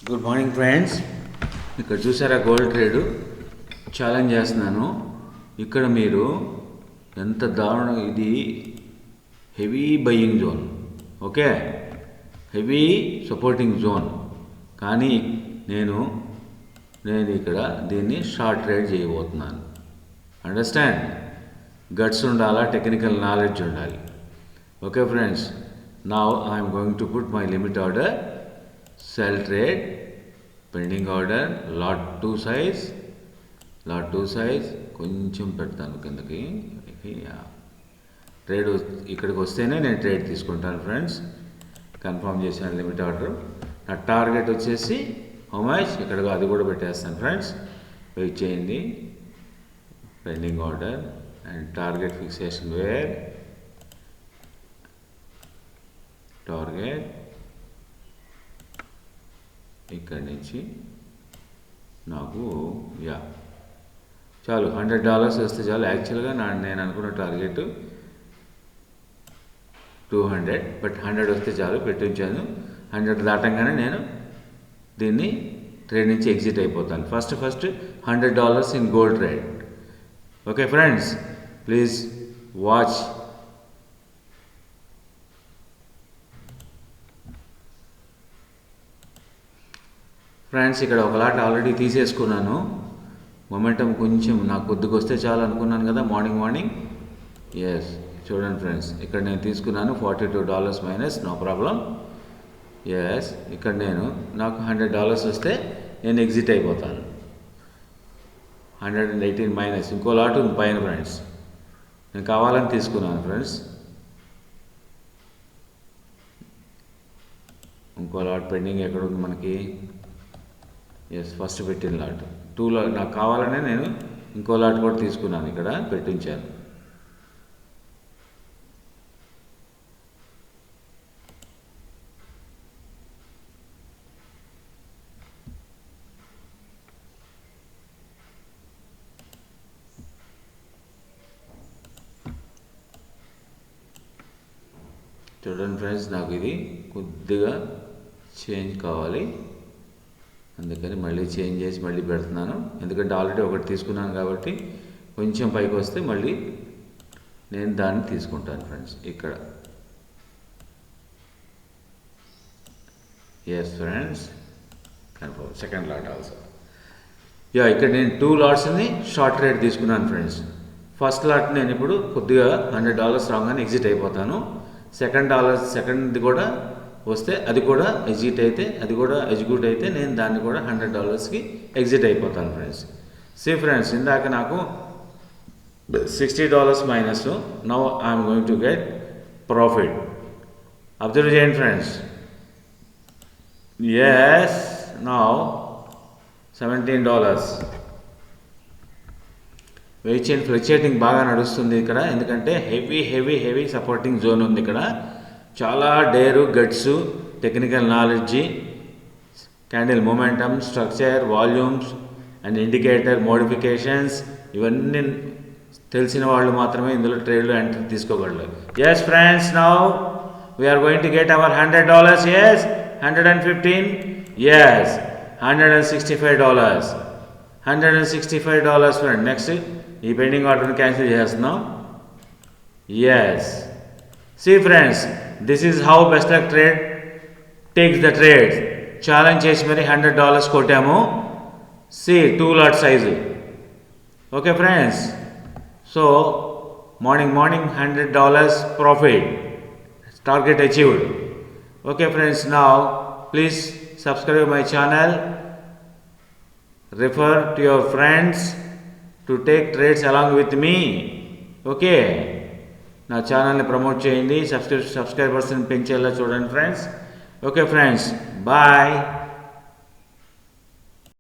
Good morning friends. ఇక్కడ చూసారా gold trade challenge చేస్తున్నాను. ఇక్కడ మీరు ఎంత దారుణం, ఇది heavy buying zone, okay, heavy supporting zone. కానీ నేను ఇక్కడ దీన్ని షార్ట్ ట్రేడ్ చేయబోతున్నాను. అండర్స్టాండ్, గట్స్ ఉండాలా, టెక్నికల్ నాలెడ్జ్ ఉండాలి. Okay friends, now I'm going to put my limit order, sell trade, pending order, lot 2 size కొంచెం పెడతాను కిందకి. ట్రేడ్ ఇక్కడికి వస్తేనే నేను ట్రేడ్ తీసుకుంటాను ఫ్రెండ్స్. కన్ఫర్మ్ చేశాను లిమిట్ ఆర్డర్. నా టార్గెట్ వచ్చేసి హౌ మచ్, ఇక్కడ అది కూడా పెట్టేస్తాను ఫ్రెండ్స్. వెయిట్ చేయండి. Pending order and target fixation where target ఇక్కడి నుంచి నాకు చాలు $100 వస్తే చాలు. యాక్చువల్గా నేను అనుకున్న టార్గెట్ 200, బట్ 100 వస్తే చాలు, పెట్టించాను. 100 దాటంగానే నేను దీన్ని ట్రేడ్ నుంచి ఎగ్జిట్ అయిపోతాను. First $100 in gold trade. Okay friends, please watch. Friends, ఇక్కడ ఒక లాట్ ఆల్రెడీ తీసేసుకున్నాను. మొమెంటం కొంచెం నాకు కొద్దిగా వస్తే చాలు అనుకున్నాను కదా మార్నింగ్. ఎస్, చూడండి ఫ్రెండ్స్, ఇక్కడ నేను తీసుకున్నాను $42 మైనస్, నో ప్రాబ్లం. ఎస్, ఇక్కడ నాకు $100 వస్తే నేను ఎగ్జిట్ అయిపోతాను. 118 మైనస్, ఇంకో లాట్ ఉంది పైన ఫ్రెండ్స్. నేను కావాలని తీసుకున్నాను ఫ్రెండ్స్. ఇంకో లాట్ పెండింగ్ ఎక్కడ ఉంది మనకి? ఎస్, ఫస్ట్ పెట్టిన లాట్ 2 లాట్ నాకు కావాలనే నేను ఇంకో లాట్ కూడా తీసుకున్నాను, ఇక్కడ పెట్టించాను. చూడండి ఫ్రెండ్స్, నాకు ఇది కొద్దిగా చేంజ్ కావాలి, అందుకని మళ్ళీ చేంజ్ చేసి మళ్ళీ పెడుతున్నాను. ఎందుకంటే ఆల్రెడీ ఒకటి తీసుకున్నాను కాబట్టి కొంచెం పైకి వస్తే మళ్ళీ నేను దాన్ని తీసుకుంటాను ఫ్రెండ్స్. ఇక్కడ yes friends, confirm second lot also. ఇక్కడ నేను 2 లాట్స్ని షార్ట్ ట్రేడ్ తీసుకున్నాను ఫ్రెండ్స్. ఫస్ట్ లాట్ నేను ఇప్పుడు కొద్దిగా $100 రాగానే ఎగ్జిట్ అయిపోతాను. సెకండ్ది కూడా వస్తే అది కూడా ఎగ్జిక్యూట్ అయితే నేను దాన్ని కూడా $100కి ఎగ్జిట్ అయిపోతాను ఫ్రెండ్స్. ఫ్రెండ్స్, ఇందాక నాకు $60 minus, now I'm going to get profit. Observe చేయండి ఫ్రెండ్స్. Yes, now $17. వెయిట్ చేయండి, ఫ్లక్చుయేటింగ్ బాగా నడుస్తుంది ఇక్కడ, ఎందుకంటే హెవీ సపోర్టింగ్ జోన్ ఉంది ఇక్కడ. చాలా dare, guts, technical knowledge, candle momentum, structure, volumes and indicator modifications, ఇవన్నీ తెలిసిన వాళ్ళు మాత్రమే ఇందులో ట్రేడ్లో ఎంట్రీ తీసుకోగలరు. Yes friends, now we're going to get our $100. Yes, 115, yes, $165. $165 friend. Next ఈ పెండింగ్ ఆర్డర్ని క్యాన్సిల్ చేస్తున్నాం. Yes, friends, this is how best luck trade takes the trade. Challenge చేసి మరి $100 కొట్టాము. 2 lot size. Okay friends, so morning $100 profit, target achieved. Okay friends, now please subscribe my channel, refer to your friends to take trades along with me. Okay, నా ఛానల్ని promote చేయండి, సబ్స్క్రైబర్స్ని పెంచేలా చూడండి friends. Okay friends, bye.